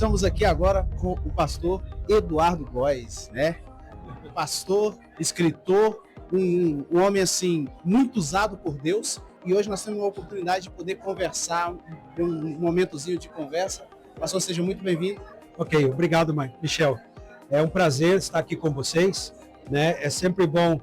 estamos aqui agora com o pastor Eduardo Góes, né? Pastor, escritor, um homem assim muito usado por Deus, e hoje nós temos uma oportunidade de poder conversar, um momentozinho de conversa. Pastor, seja muito bem-vindo. Ok, obrigado, Michel. É um prazer estar aqui com vocês, né? É sempre bom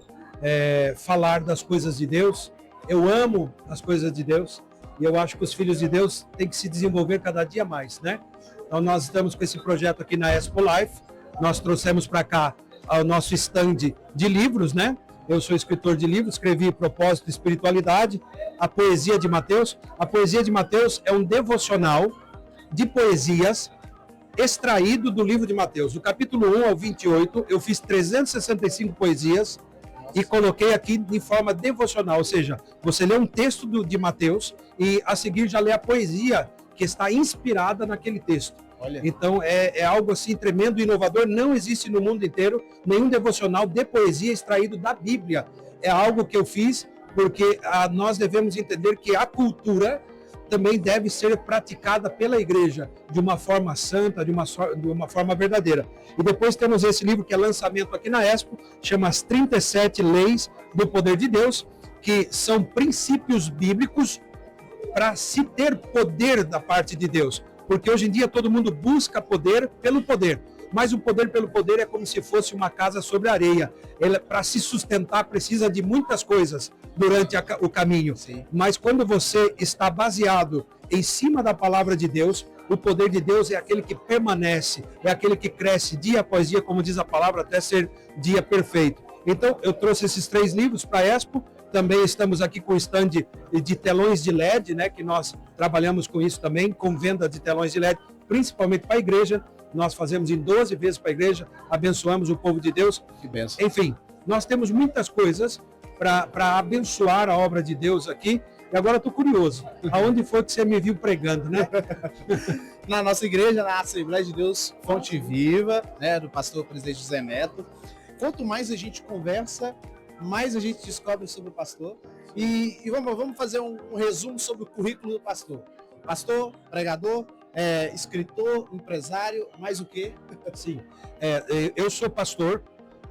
falar das coisas de Deus. Eu amo as coisas de Deus e eu acho que os filhos de Deus têm que se desenvolver cada dia mais, né? Então nós estamos com esse projeto aqui na Expo Life. Nós trouxemos para cá o nosso stand de livros, né? Eu sou escritor de livros, escrevi Propósito e Espiritualidade, a Poesia de Mateus. A Poesia de Mateus é um devocional de poesias extraído do livro de Mateus. Do capítulo 1 ao 28, eu fiz 365 poesias e coloquei aqui de forma devocional, ou seja, você lê um texto de Mateus e a seguir já lê a poesia que está inspirada naquele texto. Olha. Então é algo assim tremendo e inovador. Não existe no mundo inteiro nenhum devocional de poesia extraído da Bíblia. É algo que eu fiz porque nós devemos entender que a cultura também deve ser praticada pela igreja de uma forma santa, de uma forma verdadeira. E depois temos esse livro que é lançamento aqui na Expo, chama As 37 Leis do Poder de Deus, que são princípios bíblicos para se ter poder da parte de Deus. Porque hoje em dia todo mundo busca poder pelo poder. Mas o poder pelo poder é como se fosse uma casa sobre areia. Para se sustentar precisa de muitas coisas durante o caminho. Sim. Mas quando você está baseado em cima da palavra de Deus, o poder de Deus é aquele que permanece, é aquele que cresce dia após dia, como diz a palavra, até ser dia perfeito. Então eu trouxe esses 3 livros para a Expo. Também estamos aqui com o stand de telões de LED, né, que nós trabalhamos com isso também, com venda de telões de LED, principalmente para a igreja. Nós fazemos em 12 vezes para a igreja, abençoamos o povo de Deus. Que bênção. Enfim, nós temos muitas coisas para abençoar a obra de Deus aqui. E agora eu estou curioso, aonde foi que você me viu pregando, né? Na nossa igreja, na Assembleia de Deus Fonte Viva, né, do pastor presidente José Neto. Quanto mais a gente conversa, mais a gente descobre sobre o pastor. E vamos fazer um resumo sobre o currículo do pastor. Pastor, pregador, escritor, empresário, mais o quê? Sim, eu sou pastor,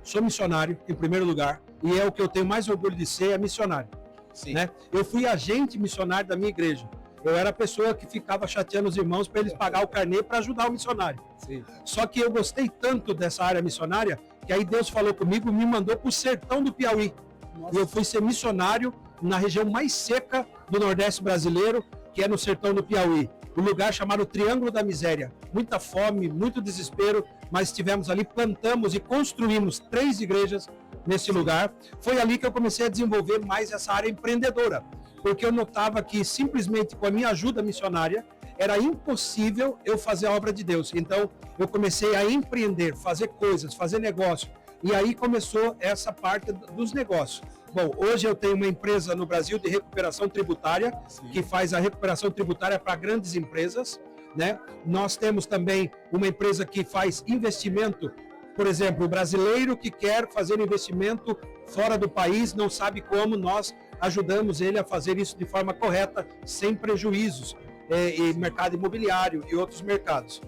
sou missionário em primeiro lugar, e é o que eu tenho mais orgulho de ser, é missionário. Sim. Né? Eu fui agente missionário da minha igreja. Eu era a pessoa que ficava chateando os irmãos para eles pagar o carnê para ajudar o missionário. Sim. Só que eu gostei tanto dessa área missionária que aí Deus falou comigo e me mandou para o sertão do Piauí. Nossa. E eu fui ser missionário na região mais seca do Nordeste brasileiro, que é no sertão do Piauí. Um lugar chamado Triângulo da Miséria. Muita fome, muito desespero, mas estivemos ali, plantamos e construímos 3 igrejas nesse lugar. Foi ali que eu comecei a desenvolver mais essa área empreendedora, porque eu notava que simplesmente com a minha ajuda missionária era impossível eu fazer a obra de Deus. Então eu comecei a empreender, fazer coisas, fazer negócio. E aí começou essa parte dos negócios. Bom, hoje eu tenho uma empresa no Brasil de recuperação tributária, Sim. que faz a recuperação tributária para grandes empresas, né? Nós temos também uma empresa que faz investimento, por exemplo, o brasileiro que quer fazer investimento fora do país, não sabe como, nós ajudamos ele a fazer isso de forma correta, sem prejuízos, e mercado imobiliário e outros mercados.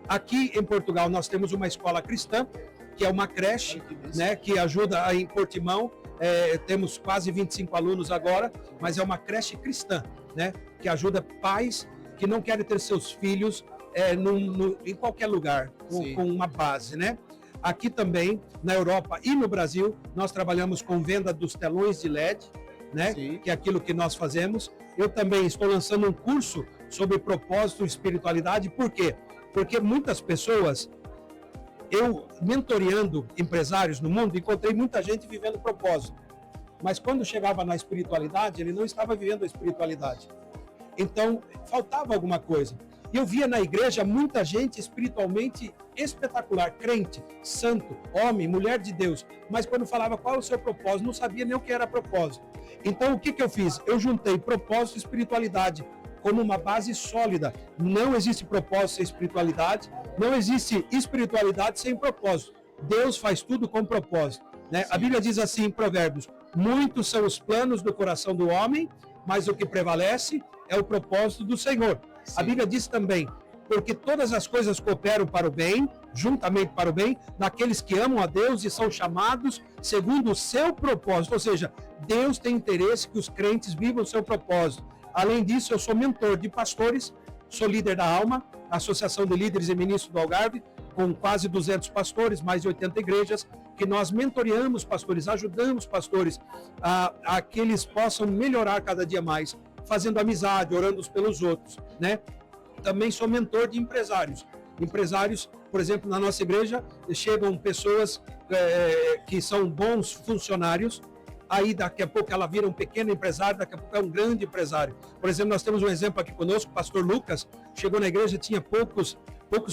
Aqui em Portugal nós temos uma escola cristã, que é uma creche, né, que ajuda em Portimão. Temos quase 25 alunos agora, mas é uma creche cristã, né, que ajuda pais que não querem ter seus filhos em qualquer lugar, com uma base, né? Aqui também, na Europa e no Brasil, nós trabalhamos com venda dos telões de LED, né? Sim. Que é aquilo que nós fazemos. Eu também estou lançando um curso sobre propósito e espiritualidade. Por quê? Porque muitas pessoas, eu mentoreando empresários no mundo, encontrei muita gente vivendo propósito. Mas quando chegava na espiritualidade, ele não estava vivendo a espiritualidade. Então, faltava alguma coisa. E eu via na igreja muita gente espiritualmente espetacular, crente, santo, homem, mulher de Deus. Mas quando falava qual é o seu propósito, não sabia nem o que era propósito. Então, o que eu fiz? Eu juntei propósito e espiritualidade como uma base sólida. Não existe propósito sem espiritualidade, não existe espiritualidade sem propósito. Deus faz tudo com propósito, né? A Bíblia diz assim em Provérbios: muitos são os planos do coração do homem, mas o que prevalece é o propósito do Senhor. Sim. A Bíblia diz também: porque todas as coisas cooperam para o bem, juntamente para o bem, daqueles que amam a Deus e são chamados segundo o seu propósito. Ou seja, Deus tem interesse que os crentes vivam o seu propósito. Além disso, eu sou mentor de pastores, sou líder da Alma, Associação de Líderes e Ministros do Algarve, com quase 200 pastores, mais de 80 igrejas, que nós mentoreamos pastores, ajudamos pastores a que eles possam melhorar cada dia mais, fazendo amizade, orando uns pelos outros, né? Também sou mentor de empresários. Empresários, por exemplo, na nossa igreja, chegam pessoas que são bons funcionários, aí daqui a pouco ela vira um pequeno empresário, daqui a pouco é um grande empresário. Por exemplo, nós temos um exemplo aqui conosco, o pastor Lucas, chegou na igreja, tinha poucos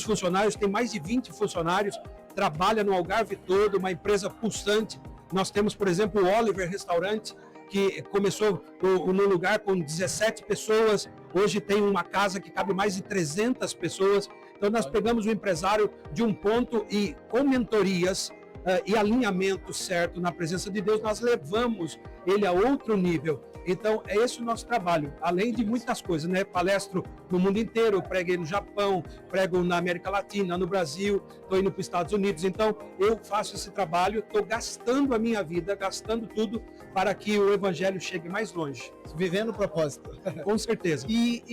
funcionários, tem mais de 20 funcionários, trabalha no Algarve todo, uma empresa pulsante. Nós temos, por exemplo, o Oliver Restaurante, que começou num lugar com 17 pessoas, hoje tem uma casa que cabe mais de 300 pessoas. Então nós pegamos o empresário de um ponto e com mentorias e alinhamento certo na presença de Deus, nós levamos ele a outro nível. Então é esse o nosso trabalho, além de muitas coisas, né? Palestro no mundo inteiro, preguei no Japão, prego na América Latina, no Brasil, estou indo para os Estados Unidos. Então eu faço esse trabalho, estou gastando a minha vida, gastando tudo para que o evangelho chegue mais longe. Vivendo o propósito. Com certeza. E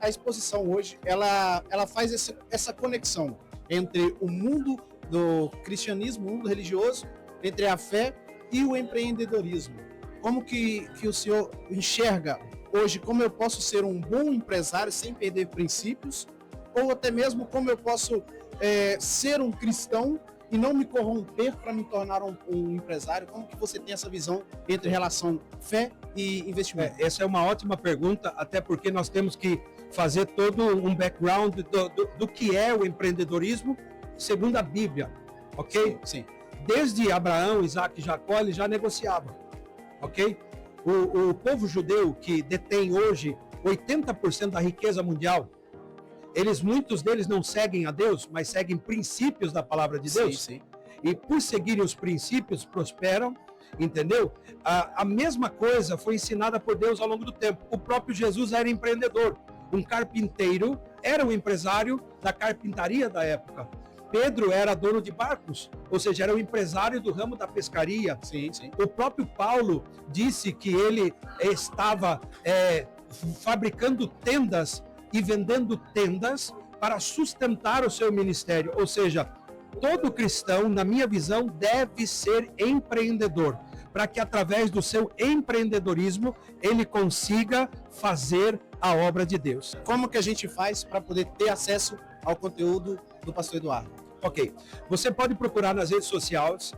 a exposição hoje, ela faz essa conexão entre o mundo do cristianismo, o mundo religioso, entre a fé e o empreendedorismo. Como que o senhor enxerga hoje como eu posso ser um bom empresário sem perder princípios, ou até mesmo como eu posso ser um cristão e não me corromper para me tornar um empresário? Como que você tem essa visão entre relação fé e investimento? Essa é uma ótima pergunta, até porque nós temos que fazer todo um background do que é o empreendedorismo segundo a Bíblia, ok? Sim. Desde Abraão, Isaac e Jacó, eles já negociavam, ok? O povo judeu que detém hoje 80% da riqueza mundial, muitos deles não seguem a Deus, mas seguem princípios da palavra de Deus. Sim, sim. E por seguirem os princípios, prosperam, entendeu? A mesma coisa foi ensinada por Deus ao longo do tempo. O próprio Jesus era empreendedor. Um carpinteiro era um empresário da carpintaria da época. Pedro era dono de barcos, ou seja, era um empresário do ramo da pescaria. Sim, sim. O próprio Paulo disse que ele estava fabricando tendas e vendendo tendas para sustentar o seu ministério. Ou seja, todo cristão, na minha visão, deve ser empreendedor, para que através do seu empreendedorismo ele consiga fazer a obra de Deus. Como que a gente faz para poder ter acesso ao conteúdo do pastor Eduardo? Ok, você pode procurar nas redes sociais,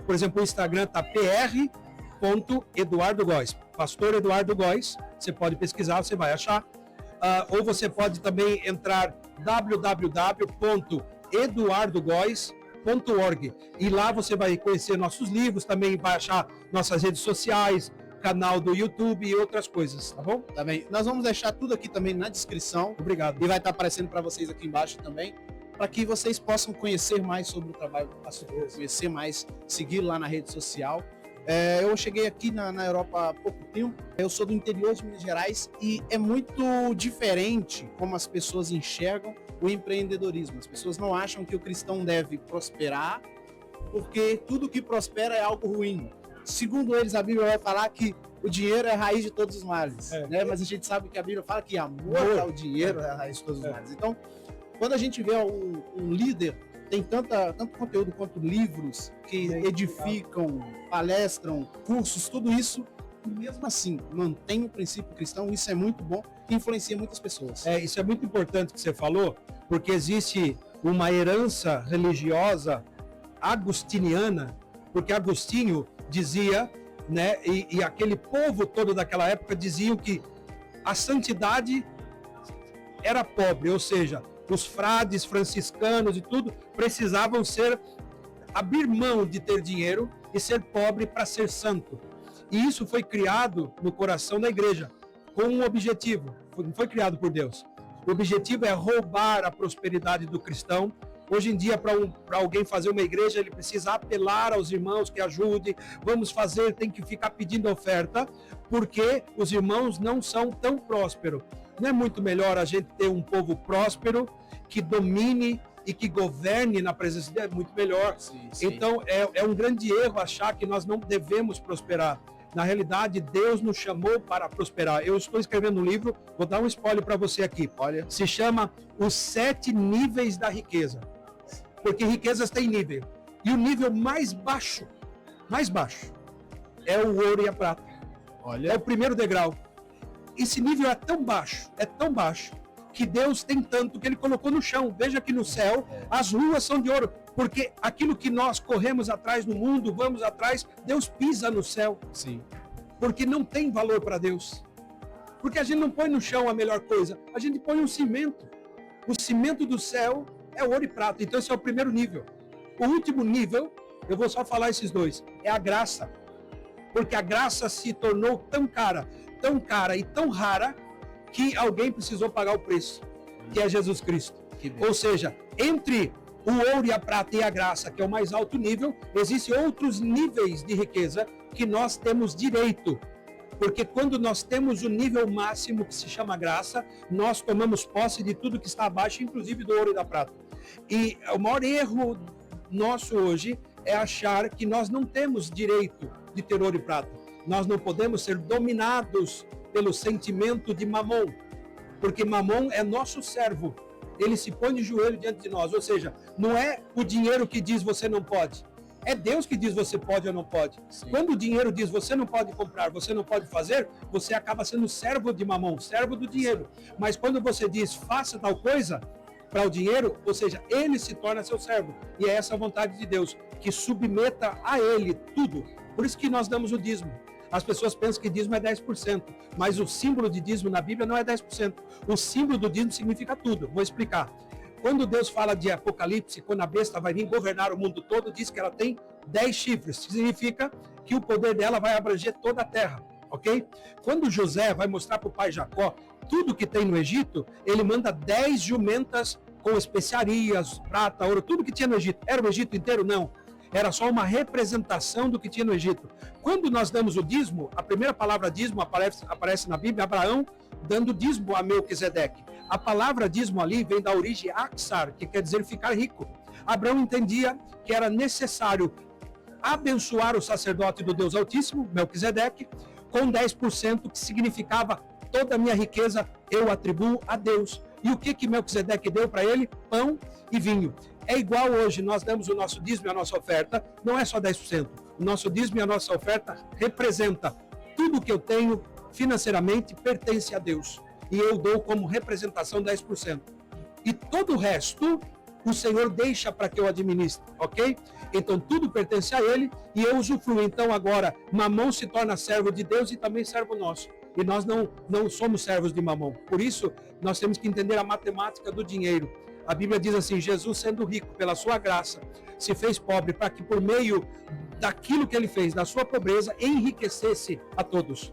por exemplo, o Instagram está pr.eduardogóes, pastor Eduardo Góes, você pode pesquisar, você vai achar, ou você pode também entrar www.eduardogoes.org e lá você vai conhecer nossos livros, também vai achar nossas redes sociais, canal do YouTube e outras coisas, tá bom? Tá bem. Nós vamos deixar tudo aqui também na descrição. Obrigado. E vai estar aparecendo para vocês aqui embaixo também, para que vocês possam conhecer mais sobre o trabalho do pastor, conhecer mais, seguir lá na rede social. Eu cheguei aqui na Europa há pouco tempo, eu sou do interior de Minas Gerais e é muito diferente como as pessoas enxergam o empreendedorismo. As pessoas não acham que o cristão deve prosperar, porque tudo que prospera é algo ruim. Segundo eles, a Bíblia vai falar que o dinheiro é a raiz de todos os males, né? Mas a gente sabe que a Bíblia fala que amor ao dinheiro é a raiz de todos os males. Então, quando a gente vê um líder, tem tanto conteúdo quanto livros que edificam, palestram, cursos, tudo isso, e mesmo assim mantém o princípio cristão, isso é muito bom e influencia muitas pessoas. Isso é muito importante que você falou, porque existe uma herança religiosa agostiniana, porque Agostinho dizia, né, e aquele povo todo daquela época diziam que a santidade era pobre, ou seja, os frades franciscanos e tudo precisavam abrir mão de ter dinheiro e ser pobre para ser santo. E isso foi criado no coração da igreja com um objetivo, não foi criado por Deus. O objetivo é roubar a prosperidade do cristão Hoje em dia, para alguém fazer uma igreja, ele precisa apelar aos irmãos que ajudem. Vamos fazer, tem que ficar pedindo oferta, porque os irmãos não são tão prósperos. Não é muito melhor a gente ter um povo próspero, que domine e que governe na presença de Deus? É muito melhor. Sim, sim. Então, é um grande erro achar que nós não devemos prosperar. Na realidade, Deus nos chamou para prosperar. Eu estou escrevendo um livro, vou dar um spoiler para você aqui. Olha, Se chama Os 7 Níveis da Riqueza. Porque riquezas têm nível. E o nível mais baixo, é o ouro e a prata. olha. É o primeiro degrau. Esse nível é tão baixo, que Deus tem tanto que ele colocou no chão. Veja que no céu as ruas são de ouro. Porque aquilo que nós corremos atrás no mundo, vamos atrás, Deus pisa no céu. Sim. Porque não tem valor para Deus. Porque a gente não põe no chão a melhor coisa, a gente põe um cimento. O cimento do céu é ouro e prata. Então esse é o primeiro nível. O último nível, eu vou só falar esses dois, é a graça. Porque a graça se tornou tão cara e tão rara, que alguém precisou pagar o preço, que é Jesus Cristo. Ou seja, entre o ouro e a prata e a graça, que é o mais alto nível, existem outros níveis de riqueza que nós temos direito. Porque quando nós temos o nível máximo, que se chama graça, nós tomamos posse de tudo que está abaixo, inclusive do ouro e da prata. E o maior erro nosso hoje é achar que nós não temos direito de ter ouro e prata. Nós não podemos ser dominados pelo sentimento de Mamon, porque Mamon é nosso servo. Ele se põe de joelho diante de nós, ou seja, não é o dinheiro que diz você não pode, é Deus que diz você pode ou não pode. Sim. Quando o dinheiro diz você não pode comprar, você não pode fazer, você acaba sendo servo de Mamon, servo do dinheiro. Mas quando você diz faça tal coisa para o dinheiro, ou seja, ele se torna seu servo. E é essa a vontade de Deus, que submeta a ele tudo. Por isso que nós damos o dízimo. As pessoas pensam que dízimo é 10%, mas o símbolo de dízimo na Bíblia não é 10%. O símbolo do dízimo significa tudo. Vou explicar. Quando Deus fala de Apocalipse, quando a besta vai vir governar o mundo todo, diz que ela tem 10 chifres. Significa que o poder dela vai abranger toda a terra, ok? Quando José vai mostrar para o pai Jacó tudo que tem no Egito, ele manda 10 jumentas com especiarias, prata, ouro, tudo que tinha no Egito. Era o Egito inteiro? Não. Era só uma representação do que tinha no Egito. Quando nós damos o dízimo, a primeira palavra dízimo aparece na Bíblia, Abraão dando dízimo a Melquisedeque. A palavra dízimo ali vem da origem axar, que quer dizer ficar rico. Abraão entendia que era necessário abençoar o sacerdote do Deus Altíssimo, Melquisedeque, com 10%, que significava toda a minha riqueza eu atribuo a Deus. E o que Melquisedeque deu para ele? Pão e vinho. É igual hoje, nós damos o nosso dízimo e a nossa oferta, não é só 10%. O nosso dízimo e a nossa oferta representa tudo que eu tenho financeiramente pertence a Deus. E eu dou como representação 10%. E todo o resto, o Senhor deixa para que eu administre, ok? Então tudo pertence a Ele e eu usufruo. Então agora, Mamon se torna servo de Deus e também servo nosso. E nós não somos servos de Mamon. Por isso, nós temos que entender a matemática do dinheiro. A Bíblia diz assim, Jesus sendo rico pela sua graça, se fez pobre para que por meio daquilo que ele fez, da sua pobreza, enriquecesse a todos.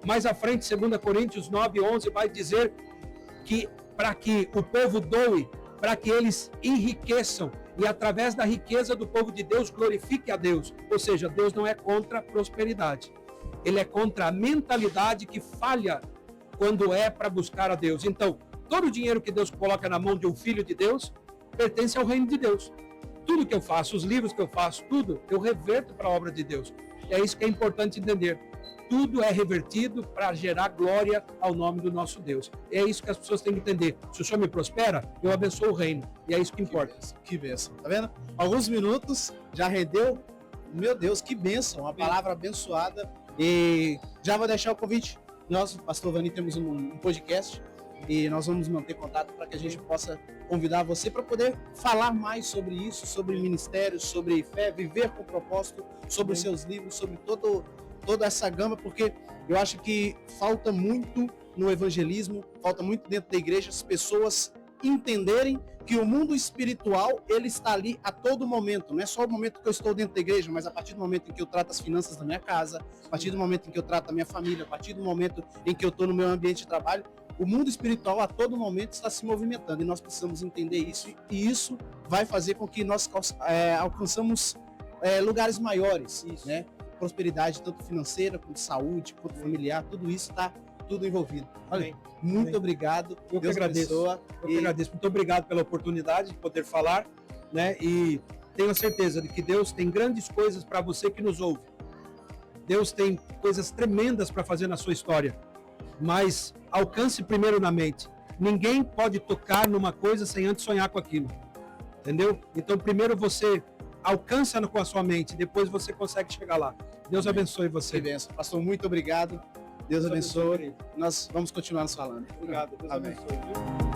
Mais à frente, 2 Coríntios 9:11 vai dizer que para que o povo doe, para que eles enriqueçam e através da riqueza do povo de Deus glorifique a Deus. Ou seja, Deus não é contra a prosperidade. Ele é contra a mentalidade que falha quando é para buscar a Deus. Então, todo o dinheiro que Deus coloca na mão de um filho de Deus pertence ao reino de Deus. Tudo que eu faço, os livros que eu faço, tudo, eu reverto para a obra de Deus. É isso que é importante entender. Tudo é revertido para gerar glória ao nome do nosso Deus. É isso que as pessoas têm que entender. Se o Senhor me prospera, eu abençoo o reino. E é isso que importa. Que bênção. Tá vendo? Alguns minutos já rendeu. Meu Deus, que bênção. Uma palavra abençoada. E já vou deixar o convite. Nós, Pastor Vani, temos um podcast e nós vamos manter contato para que a gente possa convidar você para poder falar mais sobre isso, sobre ministérios, sobre fé, viver com propósito, sobre os seus livros, sobre toda essa gama, porque eu acho que falta muito no evangelismo, falta muito dentro da igreja as pessoas entenderem que o mundo espiritual, ele está ali a todo momento, não é só o momento que eu estou dentro da igreja, mas a partir do momento em que eu trato as finanças da minha casa, a partir do momento em que eu trato a minha família, a partir do momento em que eu estou no meu ambiente de trabalho, o mundo espiritual a todo momento está se movimentando e nós precisamos entender isso, e isso vai fazer com que nós alcançamos lugares maiores, né? Prosperidade tanto financeira, quanto saúde, quanto familiar, tudo isso está tudo envolvido. Olha, muito obrigado. Eu que agradeço. Eu que agradeço. Muito obrigado pela oportunidade de poder falar, né? E tenho a certeza de que Deus tem grandes coisas para você que nos ouve. Deus tem coisas tremendas para fazer na sua história. Mas alcance primeiro na mente. Ninguém pode tocar numa coisa sem antes sonhar com aquilo. Entendeu? Então primeiro você alcança com a sua mente, depois você consegue chegar lá. Deus abençoe você. Que benção. Pastor, muito obrigado. Deus abençoe. Nós vamos continuar nos falando. Obrigado. Deus Amém. abençoe. Viu?